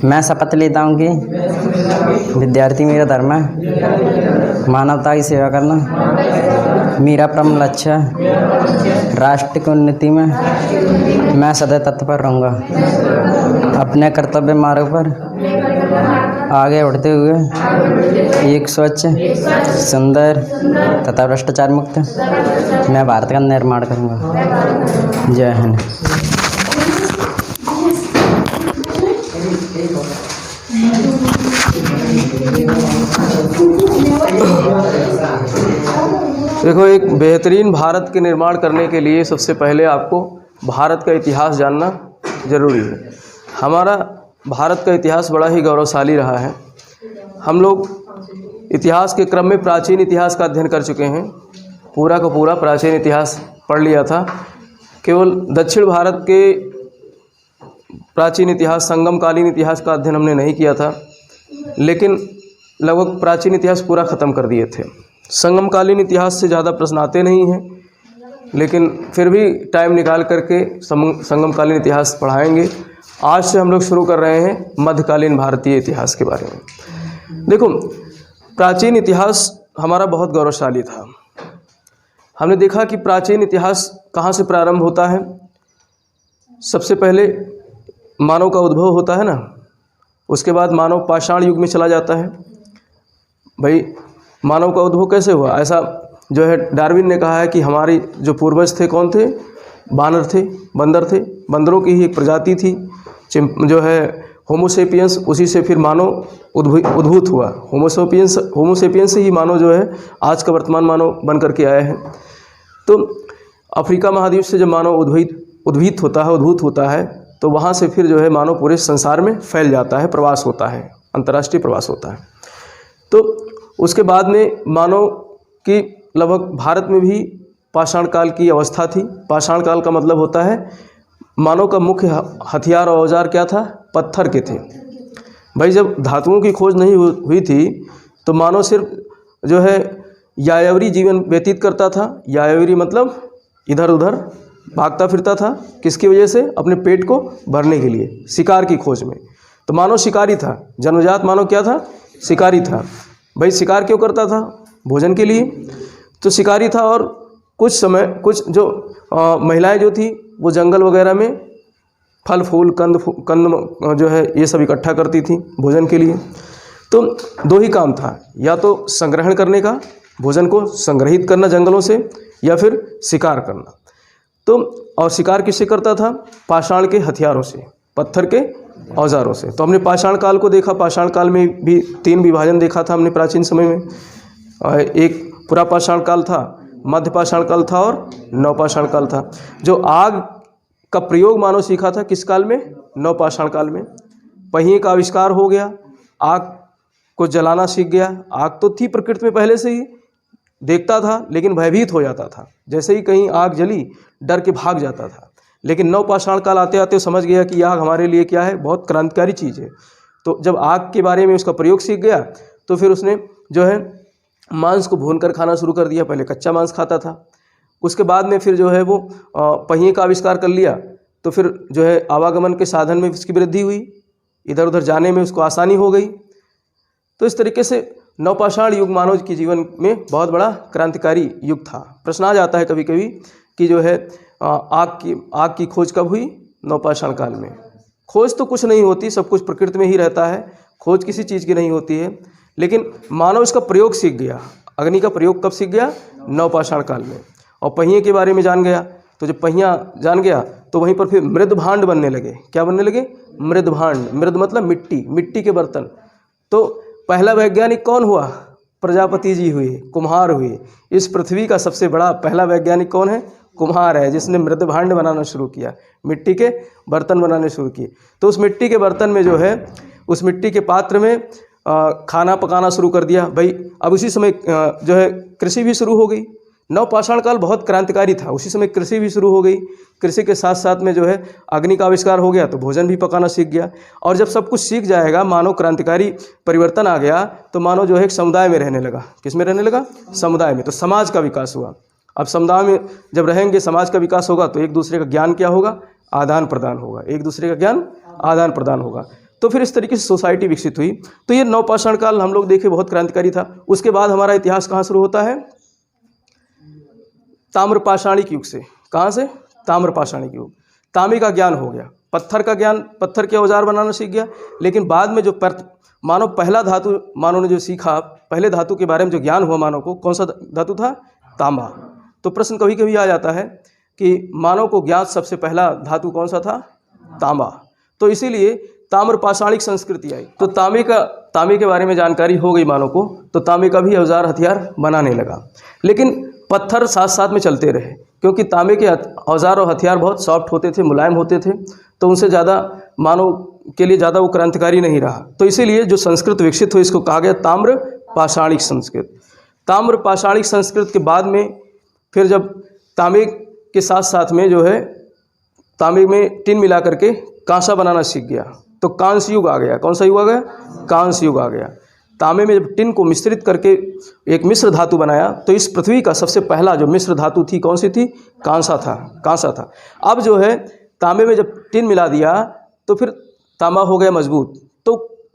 मैं शपथ लेता हूँ कि विद्यार्थी मेरा धर्म है, मानवता की सेवा करना मेरा परम लक्ष्य है, राष्ट्र की उन्नति में मैं सदैव तत्पर रहूँगा। अपने कर्तव्य मार्ग पर आगे बढ़ते हुए एक स्वच्छ, सुंदर तथा भ्रष्टाचार मुक्त मैं भारत का निर्माण करूँगा। जय हिंद। देखो, एक बेहतरीन भारत के निर्माण करने के लिए सबसे पहले आपको भारत का इतिहास जानना ज़रूरी है। हमारा भारत का इतिहास बड़ा ही गौरवशाली रहा है। हम लोग इतिहास के क्रम में प्राचीन इतिहास का अध्ययन कर चुके हैं, पूरा का पूरा प्राचीन इतिहास पढ़ लिया था। केवल दक्षिण भारत के प्राचीन इतिहास, संगमकालीन इतिहास का अध्ययन हमने नहीं किया था, लेकिन लगभग प्राचीन इतिहास पूरा ख़त्म कर दिए थे। संगमकालीन इतिहास से ज़्यादा प्रश्न आते नहीं हैं, लेकिन फिर भी टाइम निकाल करके संगमकालीन इतिहास पढ़ाएंगे। आज से हम लोग शुरू कर रहे हैं मध्यकालीन भारतीय इतिहास के बारे में। देखो, प्राचीन इतिहास हमारा बहुत गौरवशाली था। हमने देखा कि प्राचीन इतिहास कहाँ से प्रारंभ होता है। सबसे पहले मानव का उद्भव होता है ना, उसके बाद मानव पाषाण युग में चला जाता है। भाई, मानव का उद्भव कैसे हुआ? ऐसा जो है डार्विन ने कहा है कि हमारी जो पूर्वज थे कौन थे? बानर थे, बंदर थे। बंदरों की ही एक प्रजाति थी जो है होमोसेपियंस, उसी से फिर मानव उद्भूत हुआ। होमोसेपियंस से ही मानव जो है आज का वर्तमान मानव बन करके आए हैं। तो अफ्रीका महाद्वीप से जब मानव उद्भूत होता है तो वहाँ से फिर जो है मानव पूरे संसार में फैल जाता है, प्रवास होता है, अंतर्राष्ट्रीय प्रवास होता है। तो उसके बाद में मानव की लगभग भारत में भी पाषाण काल की अवस्था थी। पाषाण काल का मतलब होता है मानव का मुख्य हथियार और औजार क्या था? पत्थर के थे। भाई, जब धातुओं की खोज नहीं हुई थी तो मानव सिर्फ जो है यायावरी जीवन व्यतीत करता था। यायावरी मतलब इधर उधर भागता फिरता था। किसकी वजह से? अपने पेट को भरने के लिए, शिकार की खोज में। तो मानव शिकारी था। जन्मजात मानव क्या था? शिकारी था। भाई, शिकार क्यों करता था? भोजन के लिए। तो शिकारी था। और कुछ जो महिलाएं जो थी वो जंगल वगैरह में फल फूल कंद जो है ये सब इकट्ठा करती थी भोजन के लिए। तो दो ही काम था, या तो संग्रहण करने का, भोजन को संग्रहित करना जंगलों से, या फिर शिकार करना। तो और शिकार किससे करता था? पाषाण के हथियारों से, पत्थर के औजारों से। तो हमने पाषाण काल को देखा। पाषाण काल में भी 3 विभाजन देखा था हमने प्राचीन समय में। एक पुरा पाषाण काल था, मध्य पाषाण काल था और नवपाषाण काल था। जो आग का प्रयोग मानव सीखा था किस काल में? नवपाषाण काल में। पहिए का आविष्कार हो गया, आग को जलाना सीख गया। आग तो थी प्रकृति में पहले से ही, देखता था लेकिन भयभीत हो जाता था। जैसे ही कहीं आग जली डर के भाग जाता था। लेकिन नवपाषाण काल आते आते समझ गया कि आग हमारे लिए क्या है? बहुत क्रांतिकारी चीज़ है। तो जब आग के बारे में उसका प्रयोग सीख गया तो फिर उसने जो है मांस को भून कर खाना शुरू कर दिया। पहले कच्चा मांस खाता था। उसके बाद में फिर जो है वो पहिए का आविष्कार कर लिया। तो फिर जो है आवागमन के साधन में उसकी वृद्धि हुई, इधर उधर जाने में उसको आसानी हो गई। तो इस तरीके से नवपाषाण युग मानव के जीवन में बहुत बड़ा क्रांतिकारी युग था। प्रश्न आ जाता है कभी कभी कि जो है आग की खोज कब हुई? नवपाषाण काल में। खोज तो कुछ नहीं होती, सब कुछ प्रकृति में ही रहता है। खोज किसी चीज़ की नहीं होती है, लेकिन मानव इसका प्रयोग सीख गया। अग्नि का प्रयोग कब सीख गया? नवपाषाण काल में। और पहिए के बारे में जान गया। तो जब पहिया जान गया तो वहीं पर फिर मृद भांड बनने लगे। क्या बनने लगे? मृद भांड। मृद मतलब मिट्टी, मिट्टी के बर्तन। तो पहला वैज्ञानिक कौन हुआ? प्रजापति जी हुए, कुम्हार हुए। इस पृथ्वी का सबसे बड़ा पहला वैज्ञानिक कौन है? कुम्हार है, जिसने मृद भांड बनाना शुरू किया, मिट्टी के बर्तन बनाने शुरू किए। तो उस मिट्टी के बर्तन में जो है, उस मिट्टी के पात्र में खाना पकाना शुरू कर दिया। भाई, अब उसी समय जो है कृषि भी शुरू हो गई। नवपाषाण काल बहुत क्रांतिकारी था। उसी समय कृषि भी शुरू हो गई। कृषि के साथ साथ में जो है अग्नि का आविष्कार हो गया, तो भोजन भी पकाना सीख गया। और जब सब कुछ सीख जाएगा, मानव क्रांतिकारी परिवर्तन आ गया, तो मानव जो है एक समुदाय में रहने लगा। किस में रहने लगा? समुदाय में। तो समाज का विकास हुआ। अब समुदाय में जब रहेंगे, समाज का विकास होगा, तो एक दूसरे का ज्ञान क्या होगा? आदान प्रदान होगा। एक दूसरे का ज्ञान आदान प्रदान होगा। तो फिर इस तरीके से सोसाइटी विकसित हुई। तो ये नवपाषाण काल हम लोग देखे बहुत क्रांतिकारी था। उसके बाद हमारा इतिहास कहाँ शुरू होता है? ताम्रपाषाणिक युग से। कहाँ से? ताम्रपाषाणिक युग। तांबे का ज्ञान हो गया, पत्थर का ज्ञान, पत्थर के औजार बनाना सीख गया। लेकिन बाद में जो मानव पहला धातु मानव ने जो सीखा, पहले धातु के बारे में जो ज्ञान हुआ मानव को, कौन सा धातु था? तांबा। तो प्रश्न कभी कभी आ जाता है कि मानव को ज्ञात सबसे पहला धातु कौन सा था? तांबा। तो इसीलिए ताम्रपाषाणिक संस्कृति आई। तो तांबे के बारे में जानकारी हो गई मानव को, तो तांबे का भी औजार हथियार बनाने लगा। लेकिन पत्थर साथ साथ में चलते रहे, क्योंकि तांबे के औजार और हथियार बहुत सॉफ्ट होते थे, मुलायम होते थे, तो उनसे ज़्यादा मानव के लिए ज़्यादा वो क्रांतिकारी नहीं रहा। तो इसीलिए जो संस्कृत विकसित हुई इसको कहा गया ताम्रपाषाणिक संस्कृत। ताम्रपाषाणिक संस्कृत के बाद में फिर जब तांबे के साथ साथ में जो है तांबे में टिन मिला करके कांसा बनाना सीख गया, तो कांस्य युग आ गया। कौन सा युग आ गया? कांस्य युग आ गया। तांबे में जब टिन को मिश्रित करके एक मिश्र धातु बनाया, तो इस पृथ्वी का सबसे पहला जो मिश्र धातु थी कौन सी थी? कांसा था। अब जो है तांबे में जब टिन मिला दिया तो फिर तांबा हो गया मजबूत। तो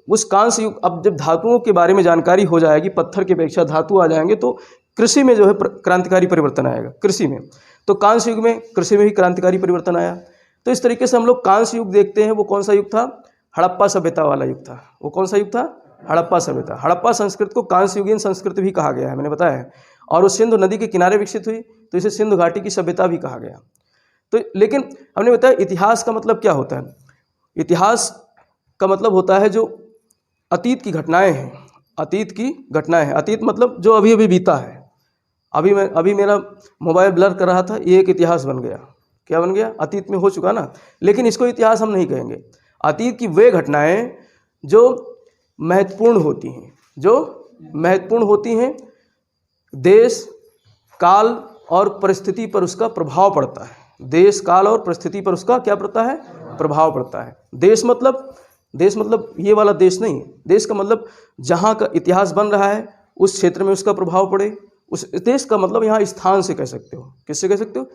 उस कांस्य युग, अब जब धातुओं के बारे में जानकारी हो जाएगी, पत्थर की अपेक्षा धातु आ जाएंगे, तो कृषि में जो है क्रांतिकारी परिवर्तन आएगा कृषि में। तो कांस्य युग में कृषि में भी क्रांतिकारी परिवर्तन आया। तो इस तरीके से हम लोग कांस्य युग देखते हैं। वो कौन सा युग था? हड़प्पा सभ्यता वाला युग था। वो कौन सा युग था? हड़प्पा सभ्यता। हड़प्पा संस्कृत को कांस्य युगीन संस्कृति भी कहा गया है, मैंने बताया है। और वो सिंधु नदी के किनारे विकसित हुई, तो इसे सिंधु घाटी की सभ्यता भी कहा गया। तो लेकिन हमने बताया इतिहास का मतलब क्या होता है? इतिहास का मतलब होता है जो अतीत की घटनाएं हैं। अतीत की घटनाएं हैं। अतीत मतलब जो अभी अभी बीता है। अभी मेरा मोबाइल ब्लर कर रहा था, ये एक इतिहास बन गया। क्या बन गया? अतीत में हो चुका ना। लेकिन इसको इतिहास हम नहीं कहेंगे। अतीत की वे घटनाएं जो महत्वपूर्ण होती हैं, देश काल और परिस्थिति पर उसका प्रभाव पड़ता है। देश काल और परिस्थिति पर उसका क्या पड़ता है? प्रभाव पड़ता है। देश मतलब ये वाला देश नहीं। देश का मतलब जहाँ का इतिहास बन रहा है उस क्षेत्र में उसका प्रभाव पड़े। उस देश का मतलब यहाँ स्थान से कह सकते हो। किससे कह सकते हो?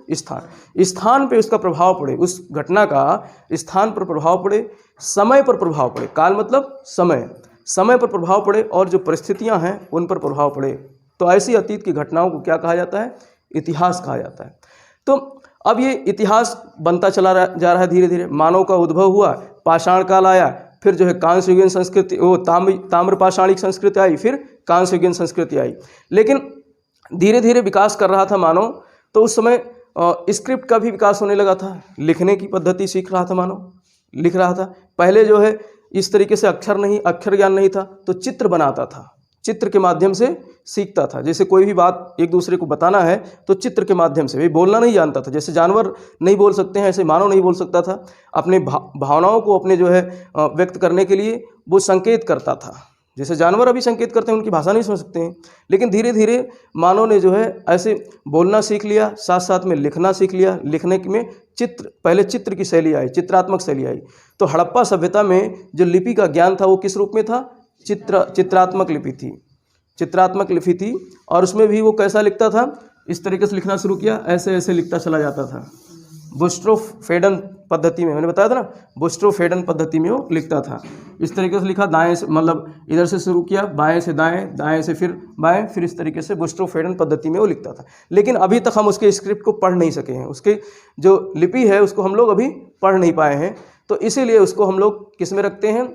स्थान पे उसका प्रभाव पड़े, उस घटना का स्थान पर प्रभाव पड़े, समय पर प्रभाव पड़े। काल मतलब समय पर प्रभाव पड़े, और जो परिस्थितियाँ हैं उन पर प्रभाव पड़े। तो ऐसी अतीत की घटनाओं को क्या कहा जाता है? इतिहास कहा जाता है। तो अब ये इतिहास बनता चला जा रहा है धीरे धीरे। मानव का उद्भव हुआ, पाषाण काल आया, फिर जो है कांस्य युगीन संस्कृति, वो ताम्रपाषाणिक संस्कृति आई, फिर कांस्य युगीन संस्कृति आई। लेकिन धीरे धीरे विकास कर रहा था मानव, तो उस समय स्क्रिप्ट का भी विकास होने लगा था। लिखने की पद्धति सीख रहा था मानव, लिख रहा था। पहले जो है इस तरीके से अक्षर ज्ञान नहीं था, तो चित्र बनाता था, चित्र के माध्यम से सीखता था। जैसे कोई भी बात एक दूसरे को बताना है तो चित्र के माध्यम से। वे बोलना नहीं जानता था, जैसे जानवर नहीं बोल सकते हैं ऐसे मानव नहीं बोल सकता था। अपने भावनाओं को अपने जो है व्यक्त करने के लिए वो संकेत करता था। जैसे जानवर अभी संकेत करते हैं, उनकी भाषा नहीं समझ सकते हैं। लेकिन धीरे धीरे मानव ने जो है ऐसे बोलना सीख लिया, साथ साथ में लिखना सीख लिया। लिखने में पहले चित्र की शैली आई, चित्रात्मक शैली आई। तो हड़प्पा सभ्यता में जो लिपि का ज्ञान था वो किस रूप में था? चित्रात्मक लिपि थी। और उसमें भी वो कैसा लिखता था? इस तरीके से लिखना शुरू किया, ऐसे ऐसे लिखता चला जाता था। बुस्ट्रोफेडन पद्धति में, मैंने बताया था ना, बुस्ट्रोफेडन पद्धति में वो लिखता था। इस तरीके से लिखा, दाएं से मतलब इधर से शुरू किया, बाएं से दाएं, दाएं से फिर बाएं, फिर इस तरीके से बुस्ट्रोफेडन पद्धति में वो लिखता था। लेकिन अभी तक हम उसके स्क्रिप्ट को पढ़ नहीं सके हैं। उसके जो लिपि है उसको हम लोग अभी पढ़ नहीं पाए हैं। तो इसीलिए उसको हम लोग किस में रखते हैं?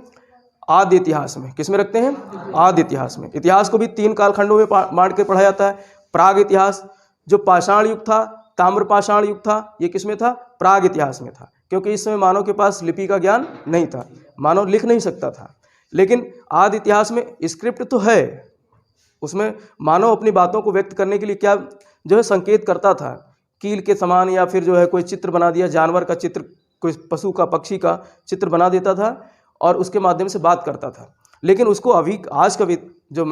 आदि इतिहास में। किस में रखते हैं? आदि इतिहास में। इतिहास को भी 3 कालखंडों में बांट के पढ़ा जाता है। प्राग इतिहास, जो पाषाण युग था, ताम्रपाषाण युग था, ये किस में था? प्राग इतिहास में था। क्योंकि इस समय मानव के पास लिपि का ज्ञान नहीं था, मानव लिख नहीं सकता था। लेकिन आदि इतिहास में स्क्रिप्ट तो है, उसमें मानव अपनी बातों को व्यक्त करने के लिए क्या जो है संकेत करता था, कील के समान, या फिर जो है कोई चित्र बना दिया, जानवर का चित्र, कोई पशु का, पक्षी का चित्र बना देता था और उसके माध्यम से बात करता था। लेकिन उसको अभी आज का जो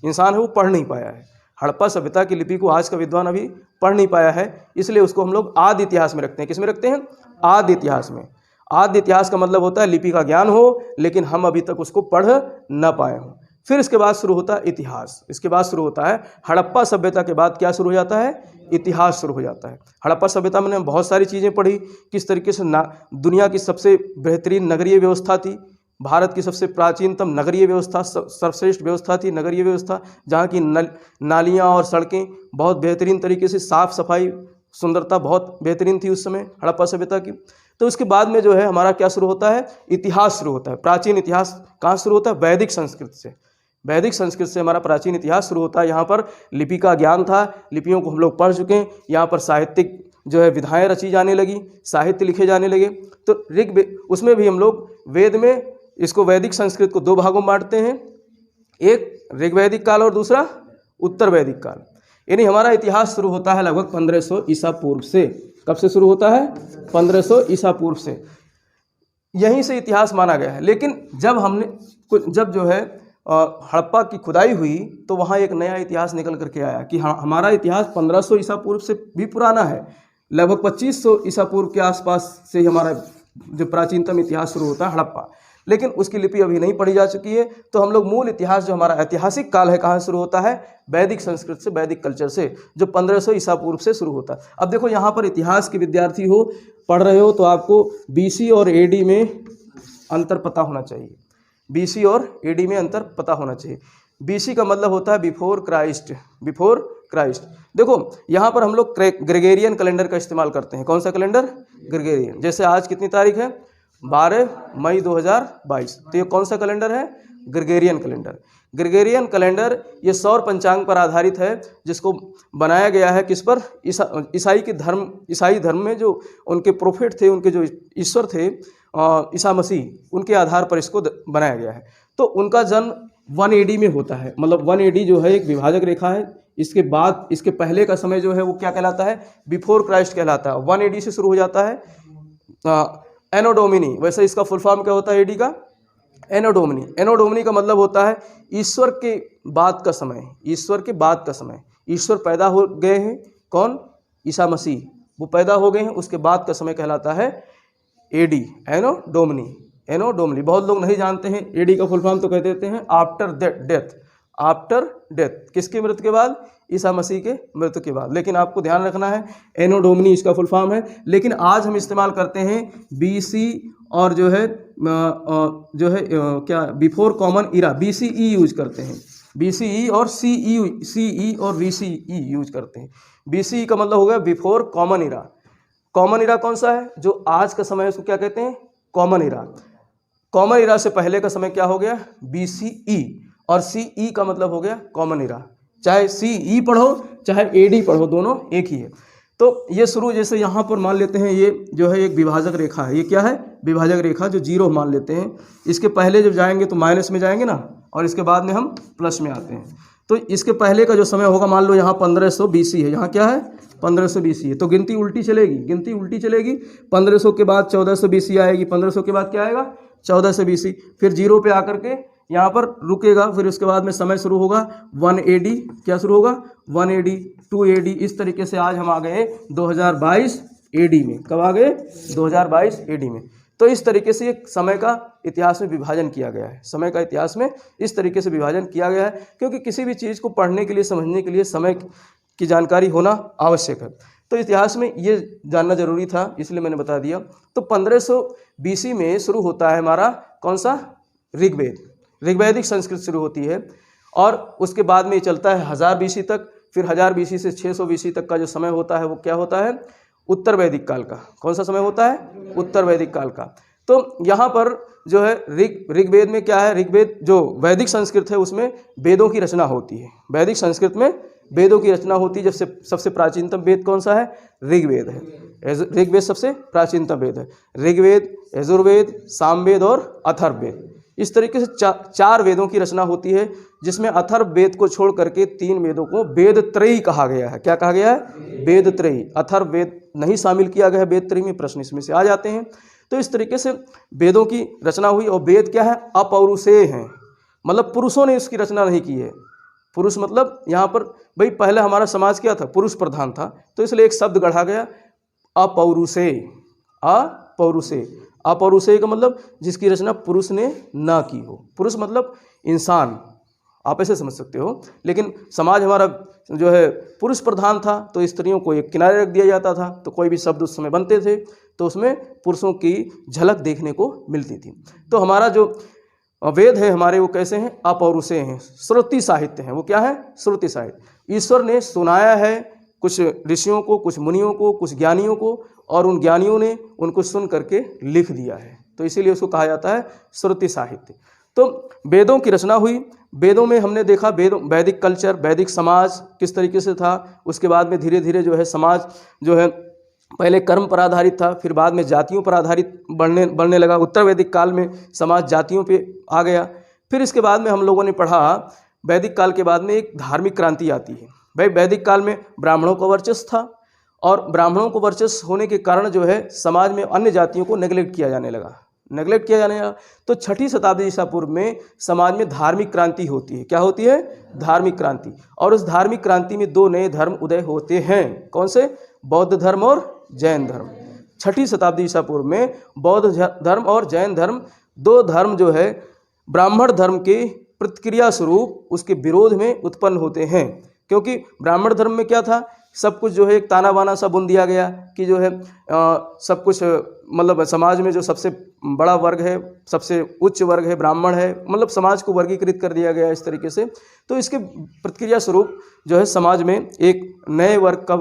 इंसान है वो पढ़ नहीं पाया है। हड़प्पा सभ्यता की लिपि को आज का विद्वान अभी पढ़ नहीं पाया है, इसलिए उसको हम लोग आदि इतिहास में रखते हैं। किस में रखते हैं? आदि इतिहास में। आदि इतिहास का मतलब होता है लिपि का ज्ञान हो, लेकिन हम अभी तक उसको पढ़ न पाए हों। फिर इसके बाद शुरू होता है इतिहास। इसके बाद शुरू होता है हड़प्पा सभ्यता के बाद क्या शुरू हो जाता है? इतिहास शुरू हो जाता है। हड़प्पा सभ्यता में हमने बहुत सारी चीज़ें पढ़ी, किस तरीके से दुनिया की सबसे बेहतरीन नगरीय व्यवस्था थी, भारत की सबसे प्राचीनतम नगरीय व्यवस्था, सर्वश्रेष्ठ व्यवस्था थी नगरीय व्यवस्था, जहाँ की नालियाँ और सड़कें बहुत बेहतरीन तरीके से साफ़ सफाई, सुंदरता बहुत बेहतरीन थी उस समय हड़प्पा सभ्यता की। तो उसके बाद में जो है हमारा क्या शुरू होता है, इतिहास शुरू होता है। प्राचीन इतिहास कहाँ शुरू होता है, वैदिक संस्कृत से। वैदिक संस्कृत से हमारा प्राचीन इतिहास शुरू होता है। यहाँ पर लिपि का ज्ञान था, लिपियों को हम लोग पढ़ चुके हैं। यहाँ पर साहित्यिक जो है विधाएँ रची जाने लगी, साहित्य लिखे जाने लगे। तो उसमें भी हम लोग वेद में इसको वैदिक संस्कृत को दो भागों में बांटते हैं, एक ऋग्वैदिक काल और दूसरा उत्तर वैदिक काल। यानी हमारा इतिहास शुरू होता है लगभग 1500 ईसा पूर्व से। कब से शुरू होता है, 1500 ईसा पूर्व से, यहीं से इतिहास माना गया है। लेकिन जब जो है हड़प्पा की खुदाई हुई तो वहाँ एक नया इतिहास निकल करके आया कि हमारा इतिहास 1500 ईसा पूर्व से भी पुराना है। लगभग 2500 ईसा पूर्व के आसपास से हमारा जो प्राचीनतम इतिहास शुरू होता है हड़प्पा, लेकिन उसकी लिपि अभी नहीं पढ़ी जा चुकी है। तो हम लोग मूल इतिहास जो हमारा ऐतिहासिक काल है कहाँ शुरू होता है, वैदिक संस्कृत से, वैदिक कल्चर से, जो 1500 ईसा पूर्व से शुरू होता है। अब देखो यहाँ पर इतिहास के विद्यार्थी हो, पढ़ रहे हो, तो आपको BC और AD में अंतर पता होना चाहिए। BC और AD में अंतर पता होना चाहिए। BC का मतलब होता है बिफोर क्राइस्ट, बिफोर क्राइस्ट। देखो यहाँ पर हम लोग ग्रेगोरियन कैलेंडर का इस्तेमाल करते हैं। कौन सा कैलेंडर, ग्रेगोरियन। जैसे आज कितनी तारीख है, 12 मई 2022। तो ये कौन सा कैलेंडर है, ग्रेगोरियन कैलेंडर। ग्रेगोरियन कैलेंडर ये सौर पंचांग पर आधारित है, जिसको बनाया गया है किस पर, ईसाई धर्म में जो उनके प्रोफेट थे, उनके जो ईश्वर थे ईसा मसीह, उनके आधार पर इसको बनाया गया है। तो उनका जन्म 1 AD में होता है। मतलब 1 AD जो है एक विभाजक रेखा है। इसके बाद, इसके पहले का समय जो है वो क्या कहलाता है, बिफोर क्राइस्ट कहलाता है। 1 AD से शुरू हो जाता है एनो डोमिनी। वैसे इसका फुल फॉर्म क्या होता है AD का, एनो डोमिनी। एनो डोमिनी का मतलब होता है ईश्वर के बाद का समय, ईश्वर के बाद का समय। ईश्वर पैदा हो गए हैं, कौन, ईसा मसीह, वो पैदा हो गए हैं, उसके बाद का समय कहलाता है AD, एनो डोमिनी, एनो डोमिनी। बहुत लोग नहीं जानते हैं AD का फुल फॉर्म, तो कह देते हैं आफ्टर डेथ, आफ्टर डेथ। किसकी मृत्यु के बाद, ईसा मसीह के मृत्यु के बाद। लेकिन आपको ध्यान रखना है एनो डोमिनी इसका फुल फॉर्म है। लेकिन आज हम इस्तेमाल करते हैं BC और जो है क्या, बिफोर कॉमन इरा, BCE यूज करते हैं। BCE और CE और VCE यूज करते हैं। BCE का मतलब हो गया बिफोर कॉमन इरा। कॉमन इरा कौन सा है, जो आज का समय है उसको क्या कहते हैं, कॉमन इरा। कॉमन इरा से पहले का समय क्या हो गया, BCE, और CE का मतलब हो गया कॉमन इरा। चाहे CE पढ़ो चाहे AD पढ़ो, दोनों एक ही है। तो ये शुरू, जैसे यहाँ पर मान लेते हैं ये जो है एक विभाजक रेखा है। ये क्या है, विभाजक रेखा, जो 0 मान लेते हैं। इसके पहले जब जाएंगे तो माइनस में जाएंगे ना, और इसके बाद में हम प्लस में आते हैं। तो इसके पहले का जो समय होगा, मान लो यहाँ 1500 BC है, यहाँ क्या है 1500 BC है, तो गिनती उल्टी चलेगी, गिनती उल्टी चलेगी। 1500 के बाद 1400 BC आएगी, 1500 के बाद क्या आएगा 1400 BC, फिर 0 पे आकर के यहाँ पर रुकेगा। फिर उसके बाद में समय शुरू होगा 1 AD, क्या शुरू होगा 1 AD, 2 AD। इस तरीके से आज हम आ गए 2022 AD में। कब आ गए, 2022 AD में। तो इस तरीके से एक समय का इतिहास में विभाजन किया गया है। समय का इतिहास में इस तरीके से विभाजन किया गया है, क्योंकि किसी भी चीज़ को पढ़ने के लिए, समझने के लिए समय की जानकारी होना आवश्यक है। तो इतिहास में ये जानना जरूरी था, इसलिए मैंने बता दिया। तो 1500 BC में शुरू होता है हमारा कौन सा, ऋग्वेद, ऋग्वैदिक संस्कृत शुरू होती है। और उसके बाद में ये चलता है 1000 BC तक। फिर 1000 BC से 600 BC तक का जो समय होता है वो क्या होता है, उत्तर वैदिक काल का। कौन सा समय होता है, उत्तर वैदिक काल का। तो यहाँ पर जो है ऋग्वेद में क्या है, ऋग्वेद जो वैदिक संस्कृत है उसमें वेदों की रचना होती है। वैदिक संस्कृत में वेदों की रचना होती है। जब सबसे प्राचीनतम वेद कौन सा है, ऋग्वेद है। ऋग्वेद सबसे प्राचीनतम वेद है। ऋग्वेद, यजुर्वेद, सामवेद और अथर्ववेद, इस तरीके से 4 वेदों की रचना होती है, जिसमें अथर्ववेद को छोड़ करके 3 वेदों को वेदत्रयी कहा गया है। क्या कहा गया है, वेदत्रयी। अथर्ववेद नहीं शामिल किया गया है वेदत्रयी में, प्रश्न इसमें से आ जाते हैं। तो इस तरीके से वेदों की रचना हुई। और वेद क्या है, अपौरुषेय हैं, मतलब पुरुषों ने इसकी रचना नहीं की है। पुरुष मतलब यहाँ पर भाई पहले हमारा समाज क्या था, पुरुष प्रधान था, तो इसलिए एक शब्द गढ़ा गया अपौरुषेय। अपौरुषेय, अपौरुषेय का मतलब जिसकी रचना पुरुष ने ना की हो। पुरुष मतलब इंसान, आप ऐसे समझ सकते हो। लेकिन समाज हमारा जो है पुरुष प्रधान था, तो स्त्रियों को एक किनारे रख दिया जाता था, तो कोई भी शब्द उस समय बनते थे तो उसमें पुरुषों की झलक देखने को मिलती थी। तो हमारा जो वेद है हमारे, वो कैसे हैं? अपौरुषेय हैं, श्रुति साहित्य हैं। वो क्या है? श्रुति साहित्य। ईश्वर ने सुनाया है कुछ ऋषियों को, कुछ मुनियों को, कुछ ज्ञानियों को, और उन ज्ञानियों ने उनको सुन करके लिख दिया है, तो इसीलिए उसको कहा जाता है श्रुति साहित्य। तो वेदों की रचना हुई। वेदों में हमने देखा वैदिक कल्चर, वैदिक समाज किस तरीके से था। उसके बाद में धीरे धीरे जो है समाज जो है पहले कर्म पर आधारित था, फिर बाद में जातियों पर आधारित बढ़ने लगा। उत्तर वैदिक काल में समाज जातियों पे आ गया। फिर इसके बाद में हम लोगों ने पढ़ा, वैदिक काल के बाद में एक धार्मिक क्रांति आती है। भाई वैदिक काल में ब्राह्मणों का वर्चस्व था, और ब्राह्मणों को वर्चस्व होने के कारण जो है समाज में अन्य जातियों को नेग्लेक्ट किया जाने लगा। तो 6ठी शताब्दी ईसा पूर्व में समाज में धार्मिक क्रांति होती है। क्या होती है? धार्मिक क्रांति। और उस धार्मिक क्रांति में 2 नए धर्म उदय होते हैं। कौन से? बौद्ध धर्म और जैन धर्म। 6ठी शताब्दी ईसा पूर्व में बौद्ध धर्म और जैन धर्म, 2 धर्म जो है ब्राह्मण धर्म के प्रतिक्रिया स्वरूप उसके विरोध में उत्पन्न होते हैं। क्योंकि ब्राह्मण धर्म में क्या था? सब कुछ जो है एक ताना बाना सा बुन दिया गया कि जो है सब कुछ मतलब समाज में जो सबसे बड़ा वर्ग है, सबसे उच्च वर्ग है, ब्राह्मण है, मतलब समाज को वर्गीकृत कर दिया गया इस तरीके से। तो इसके प्रतिक्रिया स्वरूप जो है समाज में एक नए वर्ग का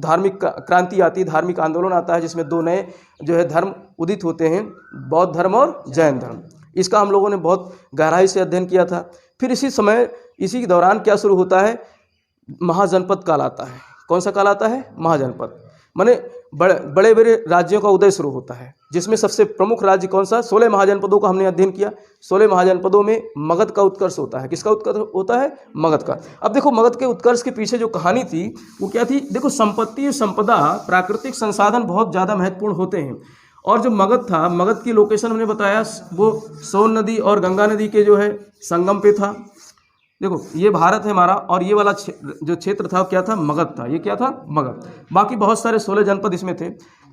धार्मिक क्रांति आती है, धार्मिक आंदोलन आता है, जिसमें 2 नए जो है धर्म उदित होते हैं, बौद्ध धर्म और जैन धर्म। इसका हम लोगों ने बहुत गहराई से अध्ययन किया था। फिर इसी दौरान क्या शुरू होता है? महाजनपद काल आता है। कौन सा काल आता है? महाजनपद। माने बड़े बड़े राज्यों का उदय शुरू होता है, जिसमें सबसे प्रमुख राज्य कौन सा? 16 महाजनपदों का हमने अध्ययन किया। 16 महाजनपदों में मगध का उत्कर्ष होता है। किसका उत्कर्ष होता है? मगध का। अब देखो मगध के उत्कर्ष के पीछे जो कहानी थी वो क्या थी? देखो संपत्ति और संपदा, प्राकृतिक संसाधन बहुत ज़्यादा महत्वपूर्ण होते हैं। और जो मगध था, मगध की लोकेशन हमने बताया वो सोन नदी और गंगा नदी के जो है संगम पे था। देखो ये भारत है हमारा, और ये वाला जो क्षेत्र था क्या था? मगध था। ये क्या था? मगध। बाकी बहुत सारे 16 जनपद इसमें थे।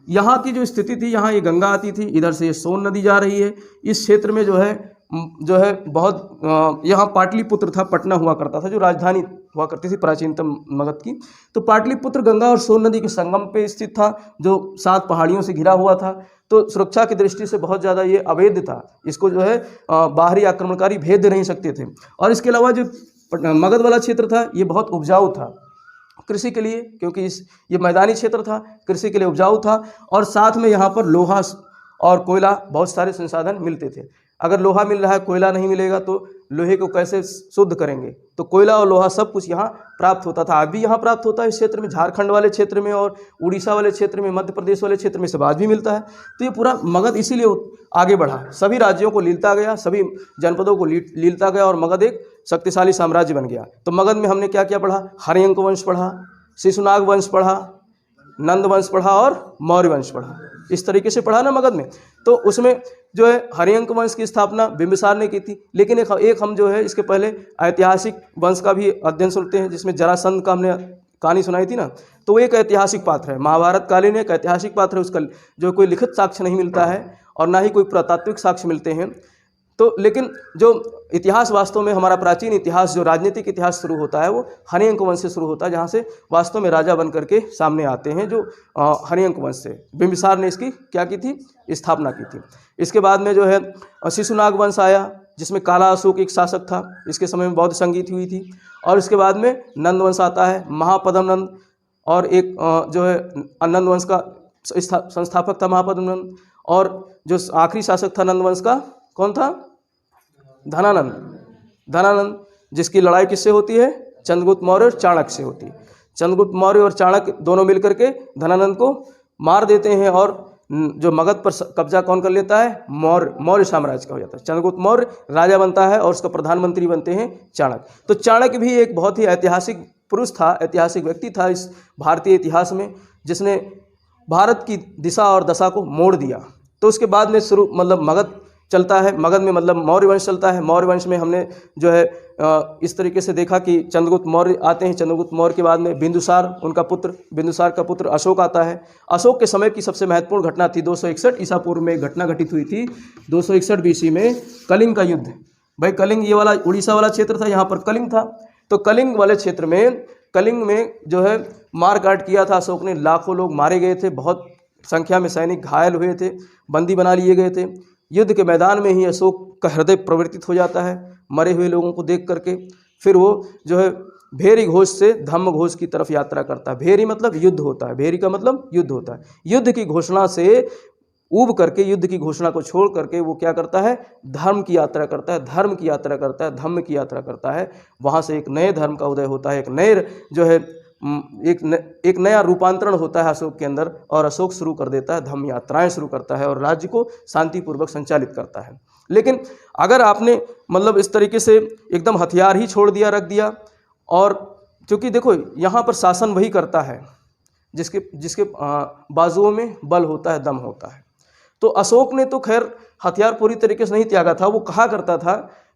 यहाँ की जो स्थिति थी, यहाँ ये गंगा आती थी, इधर से ये सोन नदी जा रही है। इस क्षेत्र में जो है बहुत यहाँ पाटलिपुत्र था, पटना हुआ करता था, जो राजधानी हुआ करती थी प्राचीनतम मगध की। तो पाटलिपुत्र गंगा और सोन नदी के संगम पे स्थित था, जो 7 पहाड़ियों से घिरा हुआ था। तो सुरक्षा की दृष्टि से बहुत ज़्यादा ये अवैध था। इसको जो है बाहरी आक्रमणकारी भेद नहीं सकते थे। और इसके अलावा जो मगध वाला क्षेत्र था ये बहुत उपजाऊ था कृषि के लिए, क्योंकि ये मैदानी क्षेत्र था, कृषि के लिए उपजाऊ था। और साथ में यहाँ पर लोहा और कोयला, बहुत सारे संसाधन मिलते थे। अगर लोहा मिल रहा है, कोयला नहीं मिलेगा तो लोहे को कैसे शुद्ध करेंगे? तो कोयला और लोहा सब कुछ यहाँ प्राप्त होता था। अभी यहाँ प्राप्त होता है इस क्षेत्र में, झारखंड वाले क्षेत्र में और उड़ीसा वाले क्षेत्र में, मध्य प्रदेश वाले क्षेत्र में सब आज भी मिलता है। तो ये पूरा मगध इसीलिए आगे बढ़ा, सभी राज्यों को लीलता गया, सभी जनपदों को लीलता गया, और मगध एक शक्तिशाली साम्राज्य बन गया। तो मगध में हमने क्या क्या पढ़ा? हर्यंक वंश पढ़ा, शिशुनाग वंश पढ़ा, नंद वंश पढ़ा और मौर्य वंश पढ़ा। इस तरीके से पढ़ा ना मगध में। तो उसमें जो है हर्यंक वंश की स्थापना बिंबिसार ने की थी। लेकिन एक हम जो है इसके पहले ऐतिहासिक वंश का भी अध्ययन सुनते हैं, जिसमें जरासंध का हमने कहानी सुनाई थी ना। तो वो एक ऐतिहासिक पात्र है, महाभारत कालीन एक ऐतिहासिक पात्र है। उसका जो कोई लिखित साक्ष्य नहीं मिलता है और ना ही कोई पुरातात्विक साक्ष्य मिलते हैं। तो लेकिन जो इतिहास वास्तव में हमारा प्राचीन इतिहास, जो राजनीतिक इतिहास शुरू होता है, वो हर्यंक वंश से शुरू होता है, जहाँ से वास्तव में राजा बन करके सामने आते हैं, जो हर्यंक वंश से बिंबिसार ने इसकी क्या की थी? स्थापना की थी। इसके बाद में जो है शिशुनाग वंश आया, जिसमें काला अशोक एक शासक था। इसके समय में बौद्ध संगीत हुई थी। और इसके बाद में नंद वंश आता है, महापद्म नंद, और एक जो है नंद वंश का संस्थापक था महापद्म नंद। और जो आखिरी शासक था नंद वंश का, कौन था? धनानंद, जिसकी लड़ाई किससे होती है? चंद्रगुप्त मौर्य और चाणक्य से होती है। चंद्रगुप्त मौर्य और चाणक्य दोनों मिलकर के धनानंद को मार देते हैं, और जो मगध पर कब्जा कौन कर लेता है? मौर्य साम्राज्य का हो जाता है। चंद्रगुप्त मौर्य राजा बनता है और उसका प्रधानमंत्री बनते हैं चाणक्य। तो चाणक्य भी एक बहुत ही ऐतिहासिक पुरुष था, ऐतिहासिक व्यक्ति था इस भारतीय इतिहास में, जिसने भारत की दिशा और दशा को मोड़ दिया। तो उसके बाद में मगध चलता है। मगध में मतलब मौर्य वंश चलता है। मौर्य वंश में हमने जो है इस तरीके से देखा कि चंद्रगुप्त मौर्य आते हैं। चंद्रगुप्त मौर्य के बाद में बिंदुसार, बिंदुसार का पुत्र अशोक आता है। अशोक के समय की सबसे महत्वपूर्ण घटना थी 261 ईसा पूर्व में घटना घटित हुई थी। 261 BC में कलिंग का युद्ध, भाई कलिंग ये वाला उड़ीसा वाला क्षेत्र था, यहाँ पर कलिंग था। तो कलिंग वाले क्षेत्र में, कलिंग में जो है मारकाट किया था अशोक ने, लाखों लोग मारे गए थे, बहुत संख्या में सैनिक घायल हुए थे, बंदी बना लिए गए थे। युद्ध के मैदान में ही अशोक का हृदय प्रवर्तित हो जाता है मरे हुए लोगों को देख करके। फिर वो जो है भेरी घोष से धम्म घोष की तरफ यात्रा करता है। भेरी मतलब युद्ध होता है, भेरी का मतलब युद्ध होता है। युद्ध की घोषणा से ऊब करके, युद्ध की घोषणा को छोड़ करके वो क्या करता है, धर्म की यात्रा करता है, धर्म की यात्रा करता है, धम्म की यात्रा करता है। वहाँ से एक नए धर्म का उदय होता है, एक नए जो है एक नया रूपांतरण होता है अशोक के अंदर, और अशोक शुरू कर देता है धम्म यात्राएं शुरू करता है और राज्य को शांतिपूर्वक संचालित करता है। लेकिन अगर आपने मतलब इस तरीके से एकदम हथियार ही छोड़ दिया, रख दिया, और क्योंकि देखो यहाँ पर शासन वही करता है जिसके बाजुओं में बल होता है, दम होता है। तो अशोक ने तो खैर हथियार पूरी तरीके से नहीं त्यागा था। वो कहा करता था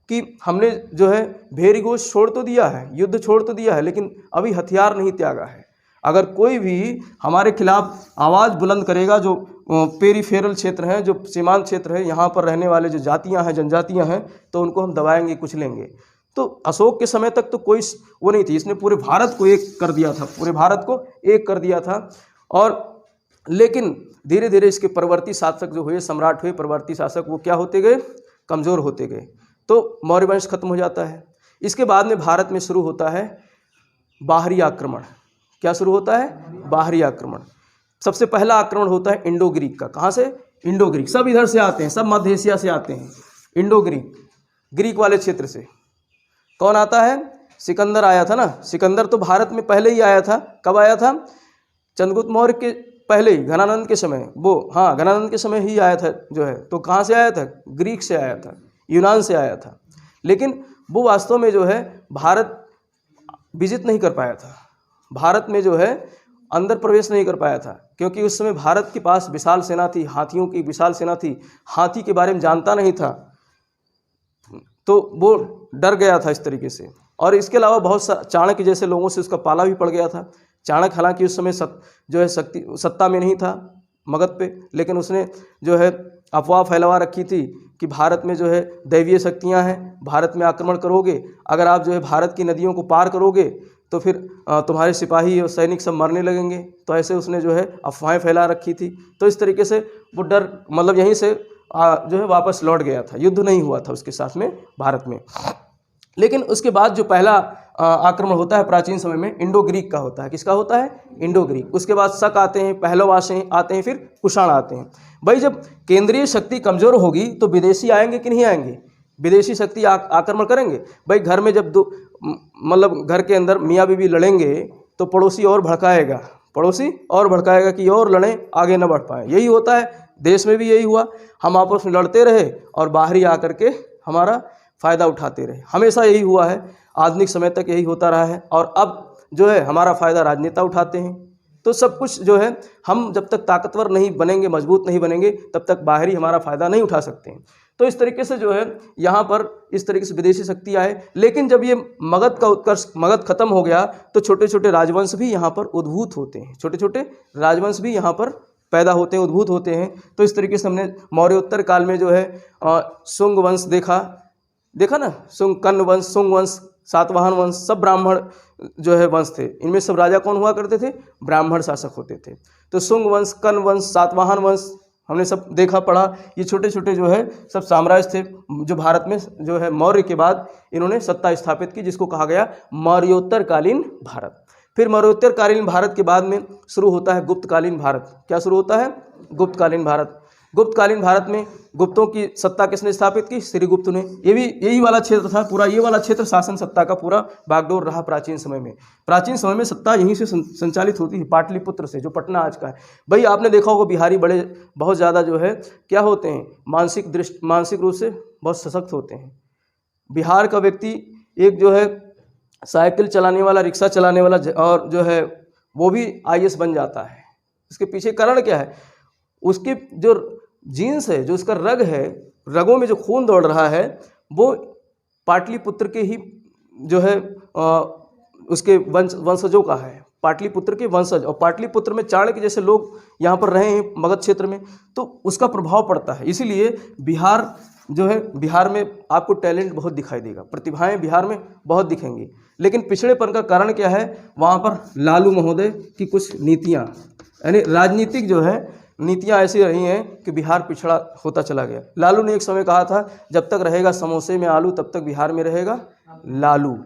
कि हमने जो है भेरी घोष छोड़ तो दिया है, युद्ध छोड़ तो दिया है, लेकिन अभी हथियार नहीं त्यागा है। अगर कोई भी हमारे खिलाफ आवाज़ बुलंद करेगा, जो पेरीफेरल क्षेत्र हैं, जो सीमांत क्षेत्र है, यहाँ पर रहने वाले जो जातियाँ हैं, जनजातियाँ हैं, तो उनको हम दबाएंगे, कुचलेंगे। तो अशोक के समय तक तो कोई वो नहीं थी, इसने पूरे भारत को एक कर दिया था, पूरे भारत को एक कर दिया था। और लेकिन धीरे धीरे इसके परवर्ती शासक जो हुए, सम्राट हुए, परवर्ती शासक, वो क्या होते गए, कमज़ोर होते गए। तो मौर्य वंश खत्म हो जाता है। इसके बाद में भारत में शुरू होता है बाहरी आक्रमण। क्या शुरू होता है, बाहरी आक्रमण। सबसे पहला आक्रमण होता है इंडो ग्रीक का। कहाँ से, इंडो ग्रीक। सब इधर से आते हैं, सब मध्य एशिया से आते हैं। इंडो ग्रीक, ग्रीक वाले क्षेत्र से कौन आता है, सिकंदर आया था ना। सिकंदर तो भारत में पहले ही आया था। कब आया था, चंद्रगुप्त मौर्य के पहले ही, घनानंद के समय, वो हाँ घनानंद के समय ही आया था जो है। तो कहाँ से आया था, ग्रीक से आया था, यूनान से आया था। लेकिन वो वास्तव में जो है भारत विजित नहीं कर पाया था, भारत में जो है अंदर प्रवेश नहीं कर पाया था, क्योंकि उस समय भारत के पास विशाल सेना थी, हाथियों की विशाल सेना थी। हाथी के बारे में जानता नहीं था, तो वो डर गया था इस तरीके से। और इसके अलावा बहुत चाणक्य जैसे लोगों से उसका पाला भी पड़ गया था। चाणक्य हालांकि उस समय जो है सत्ता में नहीं था मगध पे, लेकिन उसने जो है अफवाह फैलवा रखी थी कि भारत में जो है दैवीय शक्तियां हैं, भारत में आक्रमण करोगे, अगर आप जो है भारत की नदियों को पार करोगे तो फिर तुम्हारे सिपाही और सैनिक सब मरने लगेंगे। तो ऐसे उसने जो है अफवाहें फैला रखी थी। तो इस तरीके से वो डर मतलब यहीं से जो है वापस लौट गया था। युद्ध नहीं हुआ था उसके साथ में भारत में। लेकिन उसके बाद जो पहला आक्रमण होता है प्राचीन समय में, इंडो ग्रीक का होता है। किसका होता है, इंडो ग्रीक। उसके बाद शक आते हैं, पहलवास आते हैं, फिर कुषाण आते हैं। भाई जब केंद्रीय शक्ति कमज़ोर होगी तो विदेशी आएंगे कि नहीं आएंगे, विदेशी शक्ति आक्रमण करेंगे। भाई घर में जब मतलब घर के अंदर मियाँ बीवी लड़ेंगे तो पड़ोसी और भड़काएगा, पड़ोसी और भड़काएगा कि और लड़ें, आगे न बढ़ पाए। यही होता है, देश में भी यही हुआ। हम आपस में लड़ते रहे और बाहरी आकर के हमारा फ़ायदा उठाते रहे। हमेशा यही हुआ है, आधुनिक समय तक यही होता रहा है। और अब जो है हमारा फ़ायदा राजनेता उठाते हैं। तो सब कुछ जो है, हम जब तक ताकतवर नहीं बनेंगे, मजबूत नहीं बनेंगे, तब तक बाहरी हमारा फ़ायदा नहीं उठा सकते हैं। तो इस तरीके से जो है यहाँ पर इस तरीके से विदेशी शक्ति आए। लेकिन जब ये मगध का उत्कर्ष, मगध खत्म हो गया, तो छोटे छोटे राजवंश भी यहाँ पर उद्भूत होते हैं, छोटे छोटे राजवंश भी यहाँ पर पैदा होते हैं, उद्भूत होते हैं। तो इस तरीके से हमने मौर्योत्तर काल में जो है शुंग वंश देखा ना, शुंग, कर्ण वंश, शुंग वंश, सातवाहन वंश, सब ब्राह्मण जो है वंश थे। इनमें सब राजा कौन हुआ करते थे, ब्राह्मण शासक होते थे। तो शुंग वंश, कर्ण वंश, सातवाहन वंश हमने सब देखा पढ़ा। ये छोटे छोटे जो है सब साम्राज्य थे जो भारत में जो है मौर्य के बाद इन्होंने सत्ता स्थापित की, जिसको कहा गया मौर्योत्तरकालीन भारत। फिर मौर्योत्तरकालीन भारत के बाद में शुरू होता है गुप्तकालीन भारत। क्या शुरू होता है, गुप्तकालीन भारत। गुप्तकालीन भारत में गुप्तों की सत्ता किसने स्थापित की, श्रीगुप्त ने। ये भी यही वाला क्षेत्र था, पूरा ये वाला क्षेत्र शासन सत्ता का पूरा बागडोर रहा प्राचीन समय में। प्राचीन समय में सत्ता यहीं से संचालित होती है, पाटलिपुत्र से, जो पटना आज का है। भाई आपने देखा होगा बिहारी बड़े बहुत ज़्यादा जो है क्या होते हैं, मानसिक रूप से बहुत सशक्त होते हैं। बिहार का व्यक्ति एक जो है साइकिल चलाने वाला, रिक्शा चलाने वाला, और जो है वो भी IAS बन जाता है। इसके पीछे कारण क्या है, उसके जो जीन्स है, जो उसका रग है, रगों में जो खून दौड़ रहा है, वो पाटलिपुत्र के ही जो है उसके वंशजों का है, पाटलिपुत्र के वंशज। और पाटलिपुत्र में चाणक्य जैसे लोग यहाँ पर रहे हैं मगध क्षेत्र में, तो उसका प्रभाव पड़ता है। इसीलिए बिहार जो है बिहार में आपको टैलेंट बहुत दिखाई देगा, प्रतिभाएं बिहार में बहुत दिखेंगी। लेकिन पिछड़ेपन का कारण क्या है? वहाँ पर लालू महोदय की कुछ नीतियाँ, यानी राजनीतिक जो है नीतियाँ ऐसी रही हैं कि बिहार पिछड़ा होता चला गया। लालू ने एक समय कहा था, जब तक रहेगा समोसे में आलू तब तक बिहार में रहेगा लालू।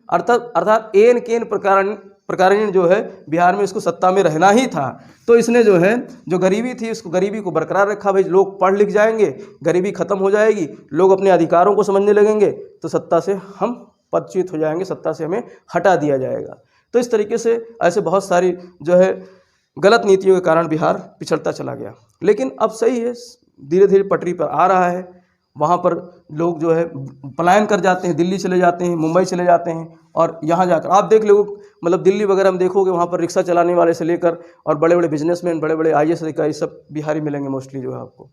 अर्थात एन केन प्रकारण जो है बिहार में इसको सत्ता में रहना ही था। तो इसने जो है जो गरीबी थी उसको, गरीबी को बरकरार रखा। भाई लोग पढ़ लिख जाएंगे, गरीबी खत्म हो जाएगी, लोग अपने अधिकारों को समझने लगेंगे, तो सत्ता से हम पदच्युत हो जाएंगे, सत्ता से हमें हटा दिया जाएगा। तो इस तरीके से ऐसे बहुत सारी जो है गलत नीतियों के कारण बिहार पिछड़ता चला गया। लेकिन अब सही है, धीरे धीरे पटरी पर आ रहा है। वहाँ पर लोग जो है पलायन कर जाते हैं, दिल्ली चले जाते हैं, मुंबई चले जाते हैं, और यहाँ जाकर आप देख लो, मतलब दिल्ली वगैरह में देखोगे वहाँ पर रिक्शा चलाने वाले से लेकर और बड़े बड़े बिजनेसमैन, बड़े बड़े IAS अधिकारी सब बिहारी मिलेंगे मोस्टली जो है आपको।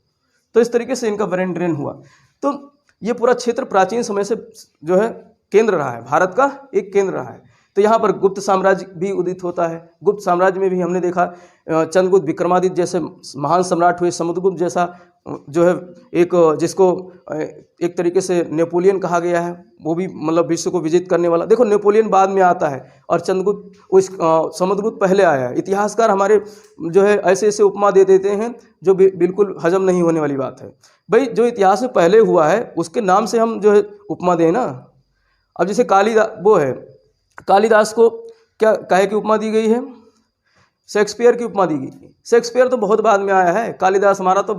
तो इस तरीके से इनका ब्रेन ड्रेन हुआ। तो ये पूरा क्षेत्र प्राचीन समय से जो है केंद्र रहा है, भारत का एक केंद्र रहा है। तो यहाँ पर गुप्त साम्राज्य भी उदित होता है। गुप्त साम्राज्य में भी हमने देखा चंद्रगुप्त, विक्रमादित्य जैसे महान सम्राट हुए, समुद्रगुप्त जैसा जो है एक जिसको एक तरीके से नेपोलियन कहा गया है, वो भी मतलब विश्व को विजित करने वाला। देखो नेपोलियन बाद में आता है और चंद्रगुप्त उस समुद्रगुप्त पहले आया है। इतिहासकार हमारे जो है ऐसे ऐसे उपमा दे देते हैं जो बिल्कुल हजम नहीं होने वाली बात है। भाई जो इतिहास में पहले हुआ है उसके नाम से हम जो है उपमा दें ना। अब जैसे कालिदास को क्या काहे की उपमा दी गई है? शेक्सपियर की उपमा दी गई। शेक्सपियर तो बहुत बाद में आया है, कालिदास हमारा तो